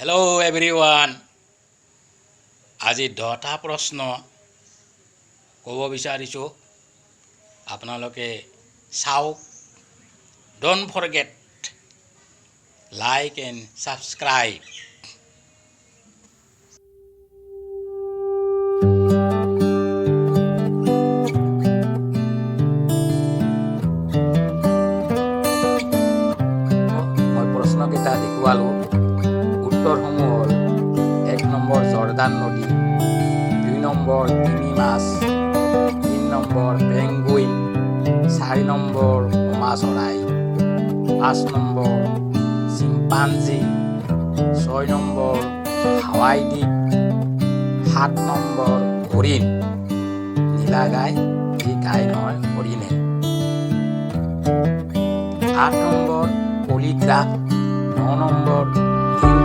Hello everyone. আজি 10টা প্ৰশ্ন ক'ব বিচাৰিছোঁ আপোনালোকে চাওক don't forget like and subscribe মই প্ৰশ্নকেইটা দেখুৱালোঁ উত্তৰসমূহ হ'ল 1 নম্বৰ জৰ্দান নদী 2 নম্বৰ তিমি মাছ 3 নম্বৰ পেঙ্গুইন 4 নম্বৰ উমা চৰাই 5 নম্বৰ চিম্পাঞ্জি 6 নম্বৰ হাৱাই দ্বীপ 7 নম্বৰ হৰিণ নীলা গাই এই গাই নহয় হৰিণে 8 নম্বৰ পলিগ্ৰাফ 9 নম্বৰ নিউ